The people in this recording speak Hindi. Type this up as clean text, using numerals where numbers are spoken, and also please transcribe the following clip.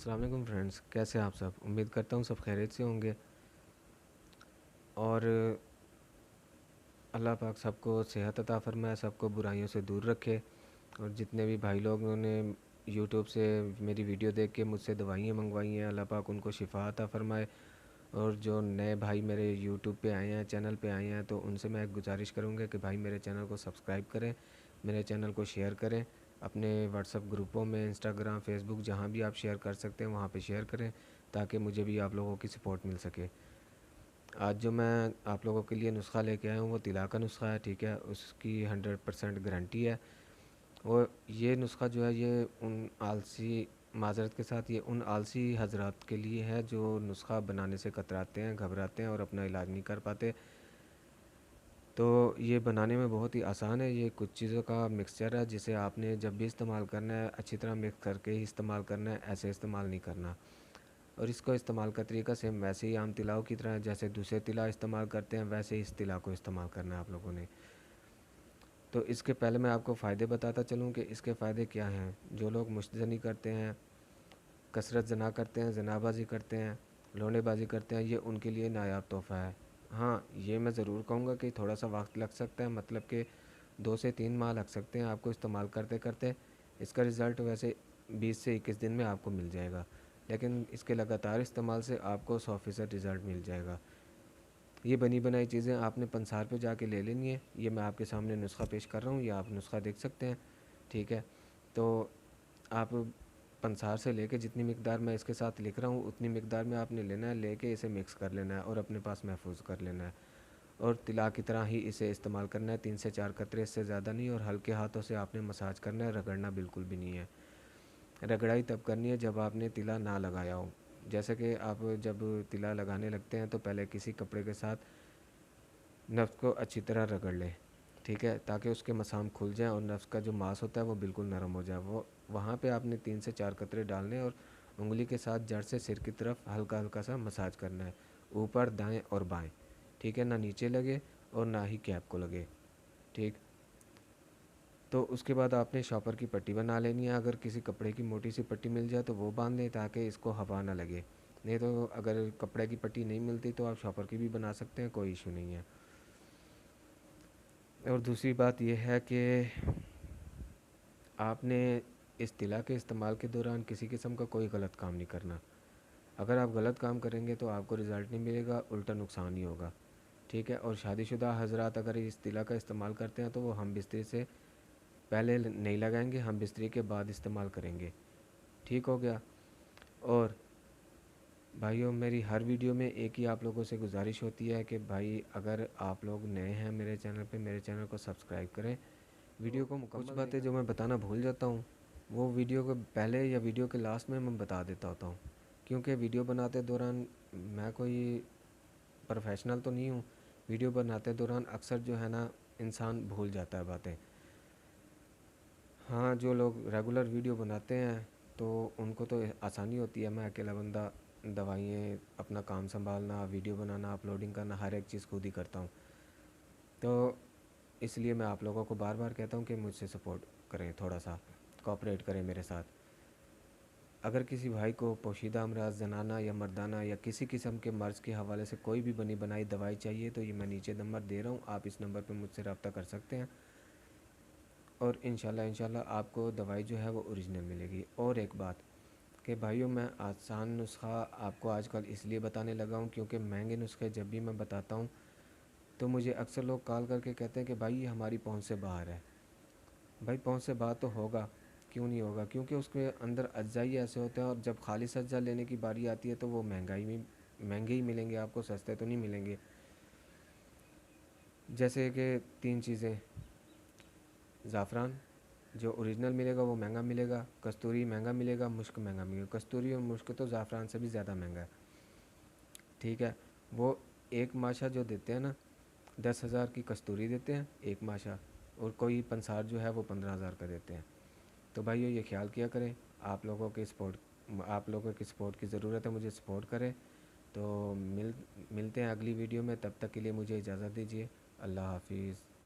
अस्सलाम वालेकुम फ्रेंड्स, कैसे हैं आप सब। उम्मीद करता हूँ सब खैरियत से होंगे और अल्लाह पाक सबको सेहत अता फ़रमाए, सबको बुराइयों से दूर रखे। और जितने भी भाई लोगों ने यूट्यूब से मेरी वीडियो देख के मुझसे दवाइयाँ मंगवाई हैं, अल्लाह पाक उनको शिफ़ा अता फ़रमाए। और जो नए भाई मेरे यूट्यूब पे आए हैं, चैनल पे आए हैं, तो उनसे मैं एक गुजारिश करूँगा कि भाई मेरे चैनल को सब्सक्राइब करें, मेरे चैनल को शेयर करें, अपने व्हाट्सएप ग्रुपों में, इंस्टाग्राम, फेसबुक, जहाँ भी आप शेयर कर सकते हैं वहाँ पे शेयर करें, ताकि मुझे भी आप लोगों की सपोर्ट मिल सके। आज जो मैं आप लोगों के लिए नुस्खा लेके आया हूँ वो तिला का नुस्खा है, ठीक है। उसकी 100% गारंटी है। और ये नुस्खा जो है ये उन आलसी माज़रत के साथ ये उन आलसी हज़रात के लिए है जो नुस्खा बनाने से कतराते हैं, घबराते हैं और अपना इलाज नहीं कर पाते। तो ये बनाने में बहुत ही आसान है। ये कुछ चीज़ों का मिक्सचर है जिसे आपने जब भी इस्तेमाल करना है अच्छी तरह मिक्स करके ही इस्तेमाल करना है, ऐसे इस्तेमाल नहीं करना। और इसको इस्तेमाल का तरीका सेम वैसे ही आम तिलाव की तरह, जैसे दूसरे तिला इस्तेमाल करते हैं वैसे ही इस तिला को इस्तेमाल करना है आप लोगों ने। तो इसके पहले मैं आपको फ़ायदे बताता चलूँ कि इसके फ़ायदे क्या हैं। जो लोग मुश्तज़नी करते हैं, कसरत जना करते हैं, जनाबाजी करते हैं, लोनेबाजी करते हैं, ये उनके लिए नायाब तोहफ़ा है। हाँ, ये मैं ज़रूर कहूँगा कि थोड़ा सा वक्त लग सकता है, मतलब कि 2 से 3 माह लग सकते हैं आपको इस्तेमाल करते करते। इसका रिज़ल्ट वैसे 20 से 21 दिन में आपको मिल जाएगा, लेकिन इसके लगातार इस्तेमाल से आपको 100% रिज़ल्ट मिल जाएगा। ये बनी बनाई चीज़ें आपने पंसार पे जाके ले लेनी है। ये मैं आपके सामने नुस्खा पेश कर रहा हूँ, ये आप नुस्खा देख सकते हैं, ठीक है। तो आप पंसार से लेके जितनी मिकदार मैं इसके साथ लिख रहा हूँ उतनी मिकदार में आपने लेना है, लेके इसे मिक्स कर लेना है और अपने पास महफूज कर लेना है। और तिला की तरह ही इसे इस्तेमाल करना है, 3 से 4 कतरे, इससे ज़्यादा नहीं। और हल्के हाथों से आपने मसाज करना है, रगड़ना बिल्कुल भी नहीं है। रगड़ाई तब करनी है जब आपने तिला ना लगाया हो। जैसे कि आप जब तिला लगाने लगते हैं तो पहले किसी कपड़े के साथ नफ्स को अच्छी तरह रगड़ लें, ठीक है, ताकि उसके मसाम खुल जाएँ और नफ्स का जो मांस होता है वो बिल्कुल नरम हो जाए। वो वहाँ पे आपने 3 से 4 कतरे डालने और उंगली के साथ जड़ से सिर की तरफ हल्का हल्का सा मसाज करना है, ऊपर, दाएं और बाएं, ठीक है। ना नीचे लगे और ना ही कैप को लगे, ठीक। तो उसके बाद आपने शॉपर की पट्टी बना लेनी है। अगर किसी कपड़े की मोटी सी पट्टी मिल जाए तो वो बांध लें ताकि इसको हवा ना लगे। नहीं तो अगर कपड़े की पट्टी नहीं मिलती तो आप शॉपर की भी बना सकते हैं, कोई इशू नहीं है। और दूसरी बात यह है कि आपने इस तिला के इस्तेमाल के दौरान किसी किस्म का कोई गलत काम नहीं करना। अगर आप गलत काम करेंगे तो आपको रिज़ल्ट नहीं मिलेगा, उल्टा नुकसान ही होगा, ठीक है। और शादीशुदा हज़रात अगर इस तिला का इस्तेमाल करते हैं तो वो हम बिस्तरी से पहले नहीं लगाएंगे, हम बिस्तरी के बाद इस्तेमाल करेंगे, ठीक हो गया। और भाइयों, मेरी हर वीडियो में एक ही आप लोगों से गुजारिश होती है कि भाई अगर आप लोग नए हैं मेरे चैनल पे, मेरे चैनल को सब्सक्राइब करें, वीडियो को मुकम्मल कुछ बातें जो मैं बताना भूल जाता हूँ वो वीडियो के पहले या वीडियो के लास्ट में मैं बता देता होता हूँ, क्योंकि वीडियो बनाते दौरान मैं कोई प्रोफेशनल तो नहीं हूँ। वीडियो बनाते दौरान अक्सर जो है ना इंसान भूल जाता है बातें। हाँ, जो लोग रेगुलर वीडियो बनाते हैं तो उनको तो आसानी होती है। मैं अकेला बंदा दवाइयाँ, अपना काम संभालना, वीडियो बनाना, अपलोडिंग करना, हर एक चीज़ खुद ही करता हूँ। तो इसलिए मैं आप लोगों को बार बार कहता हूँ कि मुझसे सपोर्ट करें, थोड़ा सा कोऑपरेट करें मेरे साथ। अगर किसी भाई को पोशीदा अमराज ज़नाना या मर्दाना या किसी किस्म के मर्ज़ के हवाले से कोई भी बनी बनाई दवाई चाहिए तो ये मैं नीचे नंबर दे रहा हूँ, आप इस नंबर पर मुझसे रब्ता कर सकते हैं और इंशाल्लाह आपको दवाई जो है वो ओरिजिनल मिलेगी। और एक बात कि भाइयों, मैं आसान नुस्खा आपको आजकल इसलिए बताने लगा हूँ क्योंकि महंगे नुस्खे जब भी मैं बताता हूँ तो मुझे अक्सर लोग कॉल करके कहते हैं कि भाई ये हमारी पहुँच से बाहर है। भाई पहुँच से बाहर तो होगा, क्यों नहीं होगा, क्योंकि उसके अंदर अज्जा ही ऐसे होते हैं और जब खालिस अज्जा लेने की बारी आती है तो वो महंगे ही मिलेंगे आपको, सस्ते तो नहीं मिलेंगे। जैसे कि 3 चीज़ें, ज़ाफ़रान जो ओरिजिनल मिलेगा वो महंगा मिलेगा, कस्तूरी महंगा मिलेगा, मुश्क महंगा मिलेगा। कस्तूरी और मुश्क तो ज़ाफ़रान से भी ज़्यादा महंगा है, ठीक है। वो एक माशा जो देते हैं ना, 10,000 की कस्तूरी देते हैं एक माशा, और कोई पंसार जो है वो 15,000 का देते हैं। तो भाइयों ये ख्याल किया करें, आप लोगों की सपोर्ट की ज़रूरत है, मुझे सपोर्ट करें। तो मिलते हैं अगली वीडियो में, तब तक के लिए मुझे इजाज़त दीजिए। अल्लाह हाफिज़।